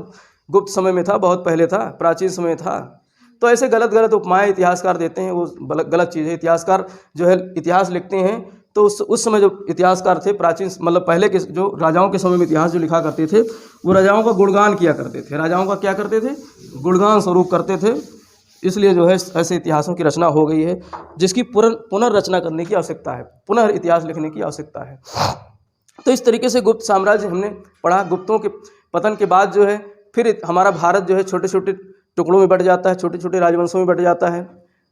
गुप्त समय में था, बहुत पहले था, प्राचीन समय था। तो ऐसे गलत गलत उपमाएं इतिहासकार देते हैं, वो गलत चीज़ है। इतिहासकार जो है इतिहास लिखते हैं तो उस समय जो इतिहासकार थे, प्राचीन मतलब पहले के जो राजाओं के समय में इतिहास जो लिखा करते थे, वो राजाओं का गुणगान किया करते थे। राजाओं का क्या करते थे? गुणगान स्वरूप करते थे। इसलिए जो है ऐसे इतिहासों की रचना हो गई है जिसकी पुनर्रचना करने की आवश्यकता है, पुनः इतिहास लिखने की आवश्यकता है। तो इस तरीके से गुप्त साम्राज्य हमने पढ़ा। गुप्तों के पतन के बाद जो है फिर हमारा भारत जो है छोटे छोटे टुकड़ों में बट जाता है, छोटे छोटे राजवंशों में बट जाता है।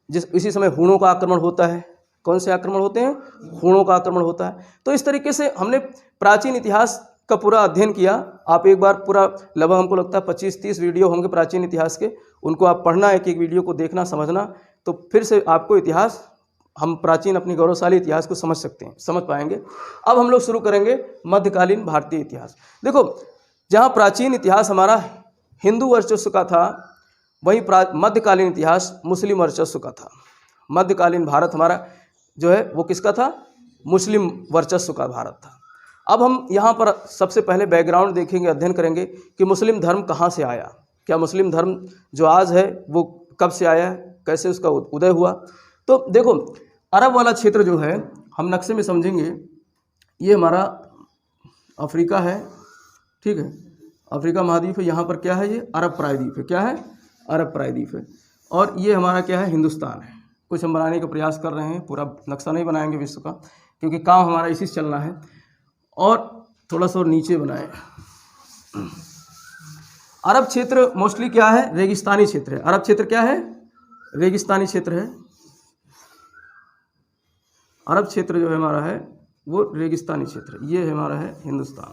इसी समय हूणों का आक्रमण होता है। कौन से आक्रमण होते हैं? हूणों का आक्रमण होता है। तो इस तरीके से हमने प्राचीन इतिहास का पूरा अध्ययन किया। आप एक बार पूरा लगभग हमको लगता है 25-30 वीडियो होंगे प्राचीन इतिहास के, उनको आप पढ़ना, एक एक वीडियो को देखना, समझना, तो फिर से आपको इतिहास, हम प्राचीन अपनी गौरवशाली इतिहास को समझ सकते हैं, समझ पाएंगे। अब हम लोग शुरू करेंगे मध्यकालीन भारतीय इतिहास। देखो, जहाँ प्राचीन इतिहास हमारा हिंदू वर्चस्व का था, वहीं मध्यकालीन इतिहास मुस्लिम वर्चस्व का था। मध्यकालीन भारत हमारा जो है वो किसका था? मुस्लिम वर्चस्व का भारत था। अब हम यहाँ पर सबसे पहले बैकग्राउंड देखेंगे, अध्ययन करेंगे कि मुस्लिम धर्म कहाँ से आया, क्या मुस्लिम धर्म जो आज है वो कब से आया, कैसे उसका उदय हुआ। तो देखो, अरब वाला क्षेत्र जो है हम नक्शे में समझेंगे, ये हमारा अफ्रीका है, ठीक है, अफ्रीका महाद्वीप है। यहाँ पर क्या है? ये अरब प्रायद्वीप है। क्या है? अरब प्रायद्वीप है। और ये हमारा क्या है? हिंदुस्तान है। कुछ हम बनाने का प्रयास कर रहे हैं, पूरा नक्शा नहीं बनाएंगे विश्व का, क्योंकि काम हमारा इसी से चलना है। और थोड़ा सा नीचे बनाए। अरब क्षेत्र मोस्टली क्या है? रेगिस्तानी क्षेत्र है। अरब क्षेत्र क्या है? रेगिस्तानी क्षेत्र है। अरब क्षेत्र जो है हमारा है वो रेगिस्तानी क्षेत्र। ये है हमारा है हिंदुस्तान,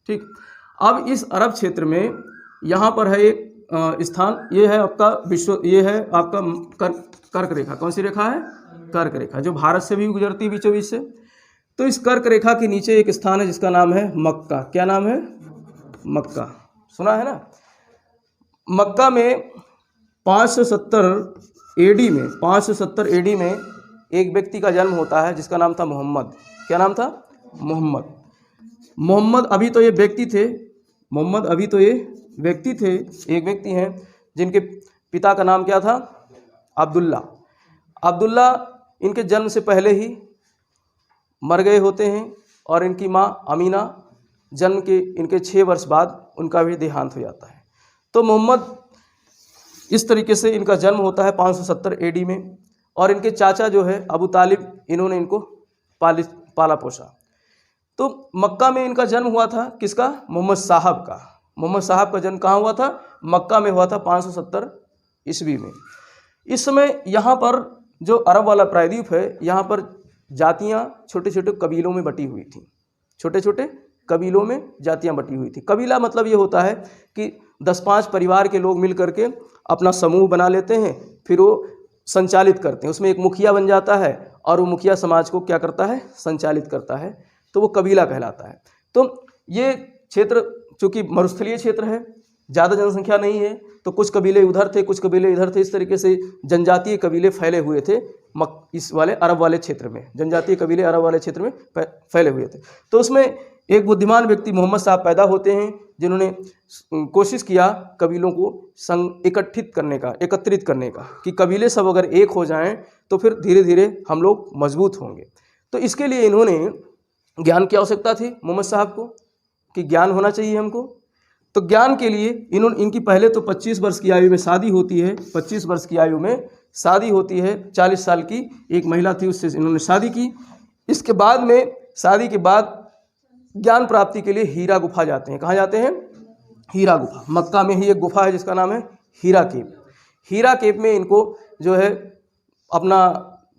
ठीक। अब इस अरब क्षेत्र में यहाँ पर है एक स्थान, ये है आपका ये है आपका कर्क रेखा। कौन सी रेखा है? कर्क रेखा, जो भारत से भी गुजरती है बीचों बीच से। तो इस कर्क रेखा के नीचे एक स्थान है जिसका नाम है मक्का। क्या नाम है? मक्का। सुना है ना? मक्का में 570 एडी में एक व्यक्ति का जन्म होता है जिसका नाम था मोहम्मद। क्या नाम था? मोहम्मद अभी तो ये व्यक्ति थे, एक व्यक्ति हैं जिनके पिता का नाम क्या था? अब्दुल्ला इनके जन्म से पहले ही मर गए होते हैं और इनकी माँ अमीना जन्म के इनके 6 वर्ष बाद उनका भी देहांत हो जाता है। तो मोहम्मद, इस तरीके से इनका जन्म होता है 570 एडी में। और इनके चाचा जो है अबू तालिब, इन्होंने इनको पाला पोसा। तो मक्का में इनका जन्म हुआ था किसका? मोहम्मद साहब का जन्म कहाँ हुआ था? मक्का में हुआ था 570 ईस्वी में। इस समय यहाँ पर जो अरब वाला प्रायद्वीप है, यहाँ पर जातियाँ छोटे छोटे कबीलों में बटी हुई थी, छोटे छोटे कबीलों में जातियां बटी हुई थी। कबीला मतलब ये होता है कि 10-5 परिवार के लोग मिल करके अपना समूह बना लेते हैं, फिर वो संचालित करते हैं। उसमें एक मुखिया बन जाता है और वो मुखिया समाज को क्या करता है, संचालित करता है, तो वो कबीला कहलाता है। तो ये क्षेत्र चूँकि मरुस्थलीय क्षेत्र है, ज़्यादा जनसंख्या नहीं है, तो कुछ कबीले उधर थे, कुछ कबीले इधर थे, इस तरीके से जनजातीय कबीले फैले हुए थे इस वाले अरब वाले क्षेत्र में। जनजातीय कबीले अरब वाले क्षेत्र में फैले हुए थे। तो उसमें एक बुद्धिमान व्यक्ति मोहम्मद साहब पैदा होते हैं, जिन्होंने कोशिश किया कबीलों को एकत्रित करने का कि कबीले सब अगर एक हो जाएं तो फिर धीरे धीरे हम लोग मजबूत होंगे। तो इसके लिए इन्होंने ज्ञान की आवश्यकता थी मोहम्मद साहब को कि ज्ञान होना चाहिए हमको। तो ज्ञान के लिए इनकी पहले तो 25 वर्ष की आयु में शादी होती है। 25 वर्ष की आयु में शादी होती है। 40 साल की एक महिला थी, उससे इन्होंने शादी की। इसके बाद में शादी के बाद ज्ञान प्राप्ति के लिए हीरा गुफा जाते हैं। कहाँ जाते हैं? हीरा गुफा। मक्का में ही एक गुफा है जिसका नाम है हीरा केव। हीरा केव में इनको जो है अपना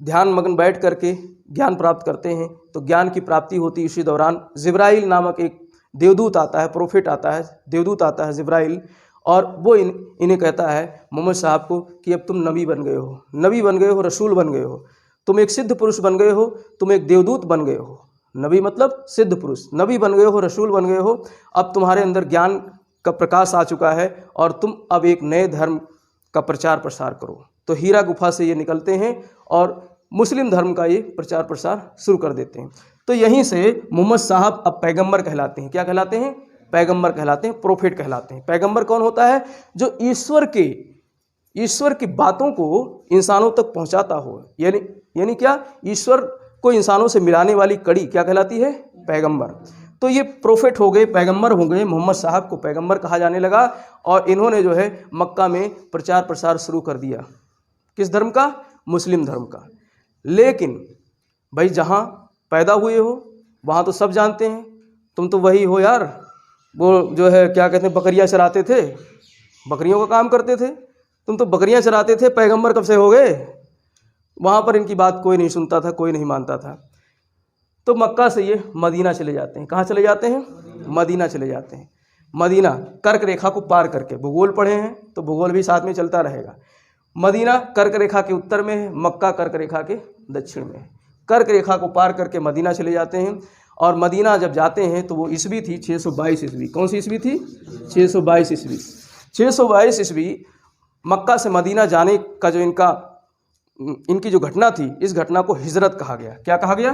ध्यान मग्न बैठ करके ज्ञान प्राप्त करते हैं। तो ज्ञान की प्राप्ति होती इसी दौरान। जिब्राइल नामक एक देवदूत आता है, प्रोफेट आता है, देवदूत आता है जिब्राइल, और वो इन्हें कहता है मोहम्मद साहब को कि अब तुम नबी बन गए हो, नबी बन गए हो, रसूल बन गए हो, तुम एक सिद्ध पुरुष बन गए हो, तुम एक देवदूत बन गए हो। नबी मतलब सिद्ध पुरुष, नबी बन गए हो, रसूल बन गए हो। अब तुम्हारे अंदर ज्ञान का प्रकाश आ चुका है और तुम अब एक नए धर्म का प्रचार प्रसार करो। तो हीरा गुफा से ये निकलते हैं और मुस्लिम धर्म का ये प्रचार प्रसार शुरू कर देते हैं। तो यहीं से मोहम्मद साहब अब पैगंबर कहलाते हैं। क्या कहलाते हैं? पैगंबर कहलाते हैं, प्रोफेट कहलाते हैं। पैगंबर कौन होता है? जो ईश्वर की बातों को इंसानों तक पहुंचाता हो। यानी क्या? ईश्वर को इंसानों से मिलाने वाली कड़ी क्या कहलाती है? पैगंबर। तो ये प्रोफेट हो गए, पैगंबर हो गए। मोहम्मद साहब को पैगंबर कहा जाने लगा और इन्होंने जो है मक्का में प्रचार प्रसार शुरू कर दिया। किस धर्म का? मुस्लिम धर्म का। लेकिन भाई जहाँ पैदा हुए हो वहाँ तो सब जानते हैं, तुम तो वही हो यार, वो जो है क्या कहते हैं, बकरियाँ चराते थे, बकरियों का काम करते थे, तुम तो बकरियाँ चराते थे, पैगंबर कब से हो गए? वहाँ पर इनकी बात कोई नहीं सुनता था, कोई नहीं मानता था। तो मक्का से ये मदीना चले जाते हैं। कहाँ चले जाते हैं? मदीना चले जाते हैं। मदीना कर्क रेखा को पार करके, भूगोल पढ़े हैं तो भूगोल भी साथ में चलता रहेगा। मदीना कर्क रेखा के उत्तर में है, मक्का कर्क रेखा के दक्षिण में है। कर्क रेखा को पार करके मदीना चले जाते हैं और मदीना जब जाते हैं तो वो ईस्वी थी 622 ईस्वी। कौन सी ईस्वी थी? 622 ईस्वी। 622 ईस्वी मक्का से मदीना जाने का जो इनकी जो घटना थी, इस घटना को हिजरत कहा गया। क्या कहा गया?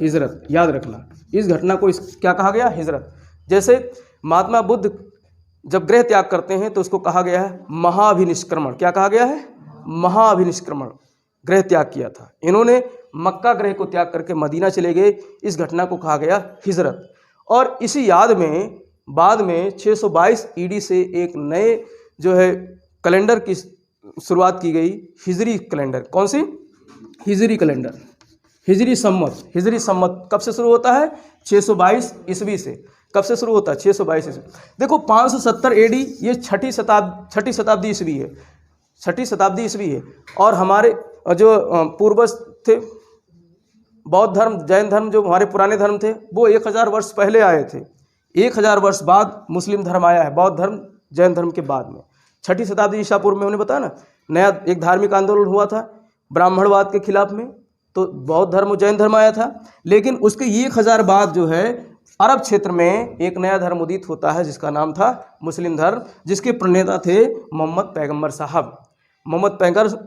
हिजरत। याद रखना, इस घटना को क्या कहा गया? हिजरत। जैसे महात्मा बुद्ध जब गृह त्याग करते हैं तो उसको कहा गया है महाभिनिष्क्रमण। क्या कहा गया है? महाभिनिष्क्रमण। गृह त्याग किया था। इन्होंने मक्का गृह को त्याग करके मदीना चले गए। इस घटना को कहा गया हिजरत। और इसी याद में बाद में 622 ईडी से एक नए जो है कैलेंडर की शुरुआत की गई, हिजरी कैलेंडर। कौन सी? हिजरी कैलेंडर। हिजरी सम्मत। हिजरी सम्मत कब से शुरू होता है? 622 ईस्वी से। कब से शुरू होता है? 622 ईस्वी। देखो 570 एडी ये छठी शताब्दी ईस्वी है, छठी शताब्दी ईस्वी है। और हमारे जो पूर्वज थे, बौद्ध धर्म, जैन धर्म, जो हमारे पुराने धर्म थे, वो 1000 वर्ष पहले आए थे। 1000 वर्ष बाद मुस्लिम धर्म आया है, बौद्ध धर्म जैन धर्म के बाद में। छठी शताब्दी ईसा पूर्व में उन्हें बताया ना, नया एक धार्मिक आंदोलन हुआ था ब्राह्मणवाद के खिलाफ में, तो बौद्ध धर्म और जैन धर्म आया था। लेकिन उसके 1000 बाद जो है अरब क्षेत्र में एक नया धर्म उदित होता है जिसका नाम था मुस्लिम धर्म, जिसके प्रणेता थे मोहम्मद पैगंबर साहब। मोहम्मद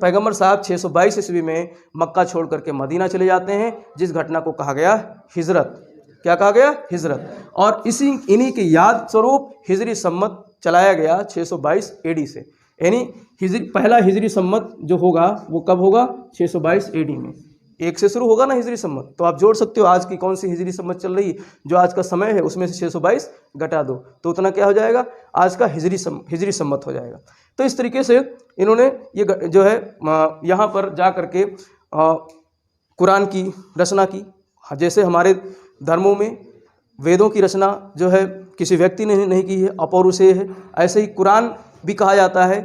पैगंबर साहब 622 ईस्वी में मक्का छोड़ करके मदीना चले जाते हैं, जिस घटना को कहा गया हिजरत। क्या कहा गया? हिजरत। और इन्हीं के याद स्वरूप हिजरी सम्मत चलाया गया 622 एडी से। यानी पहला हिजरी सम्मत जो होगा वो कब होगा? 622 एडी में। एक से शुरू होगा ना हिजरी सम्मत, तो आप जोड़ सकते हो आज की कौन सी हिजरी सम्मत चल रही है, जो आज का समय है उसमें से 622 घटा दो तो उतना क्या हो जाएगा? आज का हिजरी सम्मत हो जाएगा। तो इस तरीके से इन्होंने ये जो है यहाँ पर जा करके कुरान की रचना की। जैसे हमारे धर्मों में वेदों की रचना जो है किसी व्यक्ति ने नहीं की है, अपौरुषेय है, ऐसे ही कुरान भी कहा जाता है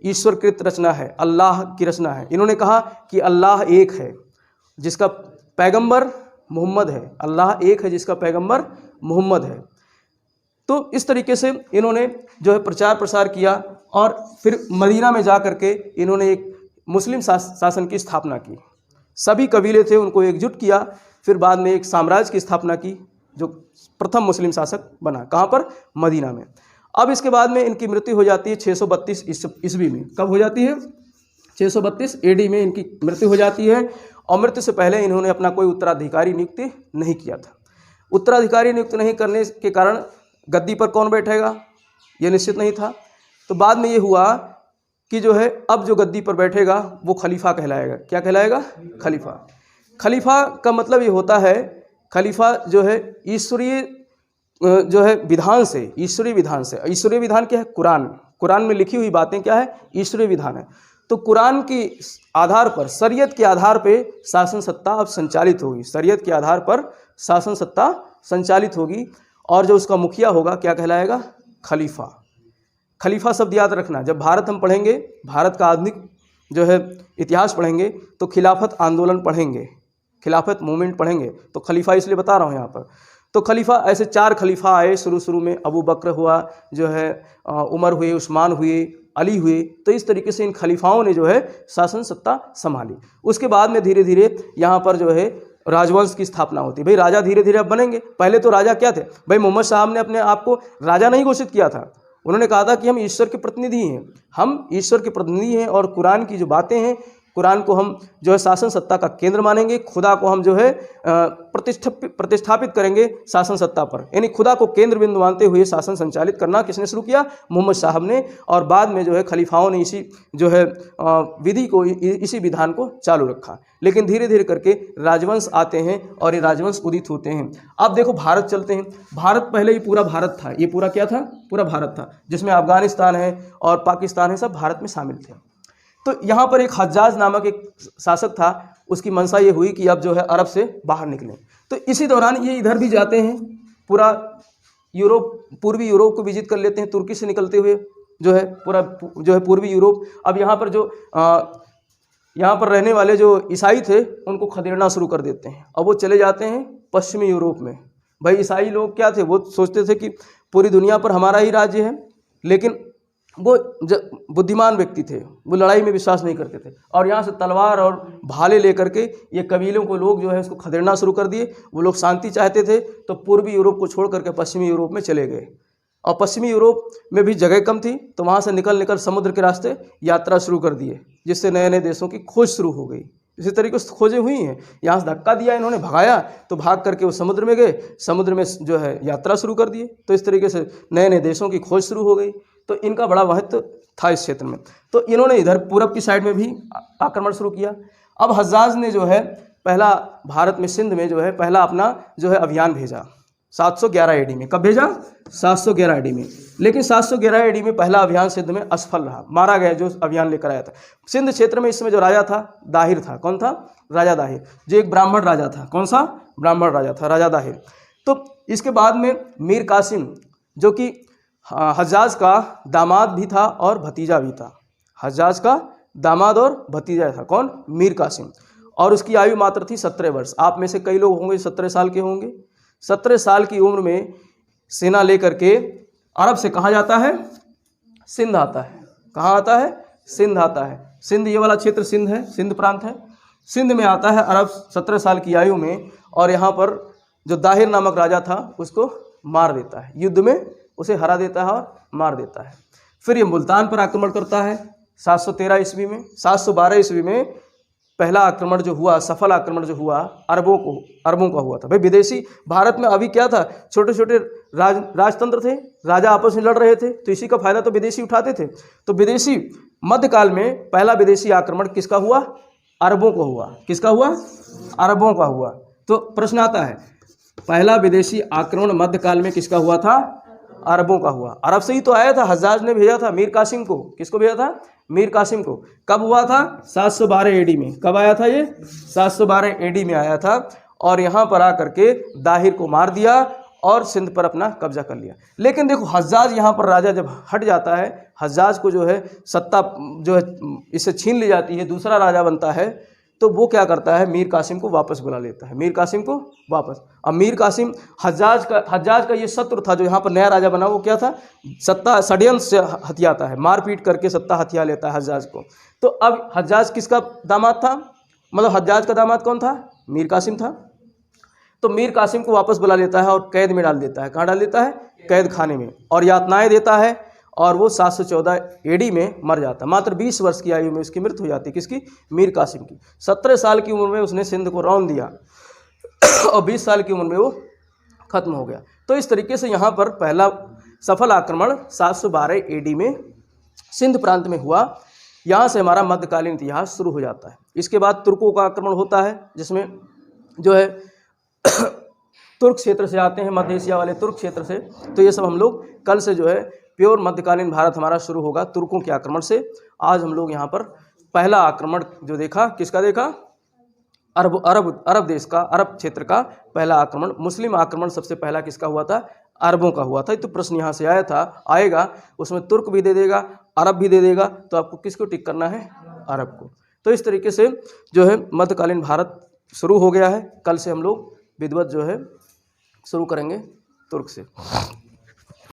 ईश्वरकृत रचना है, अल्लाह की रचना है। इन्होंने कहा कि अल्लाह एक है, जिसका पैगंबर मोहम्मद है, अल्लाह एक है जिसका पैगंबर मोहम्मद है। तो इस तरीके से इन्होंने जो है प्रचार प्रसार किया और फिर मदीना में जा कर के इन्होंने एक मुस्लिम शासन की स्थापना की। सभी कबीले थे, उनको एकजुट किया, फिर बाद में एक साम्राज्य की स्थापना की जो प्रथम मुस्लिम शासक बना। कहाँ पर? मदीना में। अब इसके बाद में इनकी मृत्यु हो जाती है 632 ईस्वी में। कब हो जाती है? 632 AD में इनकी मृत्यु हो जाती है। और मृत्यु से पहले इन्होंने अपना कोई उत्तराधिकारी नियुक्ति नहीं किया था। उत्तराधिकारी नियुक्त नहीं करने के कारण गद्दी पर कौन बैठेगा ये निश्चित नहीं था। तो बाद में ये हुआ कि जो है अब जो गद्दी पर बैठेगा वो खलीफा कहलाएगा। क्या कहलाएगा? खलीफा। खलीफा का मतलब ये होता है, खलीफा जो है ईश्वरीय जो है विधान से, ईश्वरीय विधान से। ईश्वरीय विधान क्या है? कुरान। कुरान में लिखी हुई बातें क्या है? ईश्वरीय विधान है। तो कुरान के आधार पर, शरीयत के आधार पर शासन सत्ता अब संचालित होगी। शरीयत के आधार पर शासन सत्ता संचालित होगी और जो उसका मुखिया होगा क्या कहलाएगा? खलीफा। खलीफा शब्द याद रखना, जब भारत हम पढ़ेंगे, भारत का आधुनिक जो है इतिहास पढ़ेंगे तो खिलाफत आंदोलन पढ़ेंगे, खिलाफत मूवमेंट पढ़ेंगे। तो खलीफा इसलिए बता रहा हूँ यहाँ पर। तो खलीफा, ऐसे 4 खलीफा आए शुरू में। अबू बकर हुआ, जो है उमर हुए, उस्मान हुए, अली हुए। तो इस तरीके से इन खलीफाओं ने जो है शासन सत्ता संभाली। उसके बाद में धीरे धीरे यहाँ पर जो है राजवंश की स्थापना होती है। भाई राजा धीरे धीरे अब बनेंगे। पहले तो राजा क्या थे? भाई मोहम्मद साहब ने अपने आप को राजा नहीं घोषित किया था। उन्होंने कहा था कि हम ईश्वर के प्रतिनिधि हैं, हम ईश्वर के प्रतिनिधि हैं और कुरान की जो बातें हैं, कुरान को हम जो है शासन सत्ता का केंद्र मानेंगे। खुदा को हम जो है प्रतिष्ठापित करेंगे शासन सत्ता पर। यानी खुदा को केंद्र बिंदु मानते हुए शासन संचालित करना किसने शुरू किया? मोहम्मद साहब ने। और बाद में जो है खलीफाओं ने इसी जो है विधि को, इसी विधान को चालू रखा। लेकिन धीरे धीरे करके राजवंश आते हैं और ये राजवंश उदित होते हैं। अब देखो भारत चलते हैं। भारत पहले ही पूरा भारत था। ये पूरा क्या था? पूरा भारत था, जिसमें अफगानिस्तान है और पाकिस्तान है, सब भारत में शामिल थे। तो यहाँ पर एक हज्जाज नामक एक शासक था। उसकी मंशा ये हुई कि अब जो है अरब से बाहर निकलें। तो इसी दौरान ये इधर भी जाते हैं, पूरा यूरोप, पूर्वी यूरोप को विजिट कर लेते हैं। तुर्की से निकलते हुए जो है पूरा जो है पूर्वी यूरोप। अब यहाँ पर जो यहाँ पर रहने वाले जो ईसाई थे उनको खदेड़ना शुरू कर देते हैं। अब वो चले जाते हैं पश्चिमी यूरोप में। भाई ईसाई लोग क्या थे? वो सोचते थे कि पूरी दुनिया पर हमारा ही राज्य है, लेकिन वो बुद्धिमान व्यक्ति थे, वो लड़ाई में विश्वास नहीं करते थे। और यहाँ से तलवार और भाले लेकर के ये कबीलों को लोग जो है उसको खदेड़ना शुरू कर दिए। वो लोग शांति चाहते थे तो पूर्वी यूरोप को छोड़ करके पश्चिमी यूरोप में चले गए। और पश्चिमी यूरोप में भी जगह कम थी तो वहाँ से निकल समुद्र के रास्ते यात्रा शुरू कर दिए, जिससे नए नए देशों की खोज शुरू हो गई। इसी तरीके से खोजें हुई हैं। यहाँ से धक्का दिया इन्होंने, भगाया, तो भाग करके वो समुद्र में गए, समुद्र में जो है यात्रा शुरू कर दिए। तो इस तरीके से नए नए देशों की खोज शुरू हो गई। तो इनका बड़ा महत्व था इस क्षेत्र में। तो इन्होंने इधर पूरब की साइड में भी आक्रमण शुरू किया। अब हज्जाज ने जो है पहला भारत में, सिंध में जो है पहला अपना जो है अभियान भेजा 711 AD में। कब भेजा? 711 AD में। लेकिन 711 AD में पहला अभियान सिंध में असफल रहा, मारा गया जो अभियान लेकर आया था। सिंध क्षेत्र में इस समय जो राजा था दाहिर था। कौन था? राजा दाहिर, जो एक ब्राह्मण राजा था। कौन सा? ब्राह्मण राजा था, राजा दाहिर। तो इसके बाद में मीर कासिम, जो कि हज्जाज का दामाद भी था और भतीजा भी था। हज्जाज का दामाद और भतीजा था। कौन? मीर कासिम। और उसकी आयु मात्र थी 17 वर्ष। आप में से कई लोग होंगे 17 साल के होंगे। 17 साल की उम्र में सेना लेकर के अरब से कहाँ जाता है? सिंध आता है। कहाँ आता है? सिंध आता है। सिंध, ये वाला क्षेत्र सिंध है, सिंध प्रांत है। सिंध में आता है अरब 17 साल की आयु में, और यहाँ पर जो दाहिर नामक राजा था उसको मार देता है, युद्ध में उसे हरा देता है और मार देता है। फिर ये मुल्तान पर आक्रमण करता है 713 ईस्वी में। 712 ईस्वी में पहला आक्रमण जो हुआ, सफल आक्रमण जो हुआ, अरबों का हुआ था। भाई विदेशी, भारत में अभी क्या था, छोटे छोटे राजतंत्र थे, राजा आपस में लड़ रहे थे, तो इसी का फायदा तो विदेशी उठाते थे। तो विदेशी मध्यकाल में पहला विदेशी आक्रमण किसका हुआ? अरबों का हुआ। किसका हुआ? अरबों का हुआ। तो प्रश्न आता है, पहला विदेशी आक्रमण मध्यकाल में किसका हुआ था? अरबों का हुआ। अरब से ही तो आया था, हज्जाज ने भेजा था मीर कासिम को। किसको भेजा था? मीर कासिम को। कब हुआ था? 712 AD में। कब आया था ये? 712 AD में आया था। और यहाँ पर आकर के दाहिर को मार दिया और सिंध पर अपना कब्जा कर लिया। लेकिन देखो हज्जाज यहाँ पर राजा जब हट जाता है, हज्जाज को जो है सत्ता जो है इससे छीन ली जाती है, दूसरा राजा बनता है, तो वो क्या करता है, मीर कासिम को वापस बुला लेता है, मीर कासिम को वापस। अब मीर कासिम हज्जाज का ये शत्रु था, जो यहाँ पर नया राजा बना, वो क्या था, सत्ता षड्यंत्र से हथियाता है, मारपीट करके सत्ता हथिया लेता है हज्जाज को। तो अब हज्जाज किसका दामाद था, मतलब हज्जाज का दामाद कौन था, मीर कासिम था। तो मीर कासिम को वापस बुला लेता है और कैद में डाल देता है। कहाँ डाल देता है, कैद खाने में, और यातनाएं देता है, और वो 714 एडी में मर जाता है। मात्र 20 वर्ष की आयु में उसकी मृत्यु हो जाती है। किसकी, मीर कासिम की। 17 साल की उम्र में उसने सिंध को रौंद दिया और 20 साल की उम्र में वो खत्म हो गया। तो इस तरीके से यहाँ पर पहला सफल आक्रमण 712 एडी में सिंध प्रांत में हुआ। यहाँ से हमारा मध्यकालीन इतिहास शुरू हो जाता है। इसके बाद तुर्कों का आक्रमण होता है, जिसमें जो है तुर्क क्षेत्र से आते हैं, मध्य एशिया वाले तुर्क क्षेत्र से। तो ये सब हम लोग कल से जो है प्योर मध्यकालीन भारत हमारा शुरू होगा तुर्कों के आक्रमण से। आज हम लोग यहाँ पर पहला आक्रमण जो देखा, किसका देखा, अरब देश का, अरब क्षेत्र का पहला आक्रमण। मुस्लिम आक्रमण सबसे पहला किसका हुआ था, अरबों का हुआ था। तो प्रश्न यहाँ से आएगा, उसमें तुर्क भी दे देगा, अरब भी दे देगा, तो आपको किसको टिक करना है, अरब को। तो इस तरीके से जो है मध्यकालीन भारत शुरू हो गया है। कल से हम लोग विधिवत जो है शुरू करेंगे तुर्क से।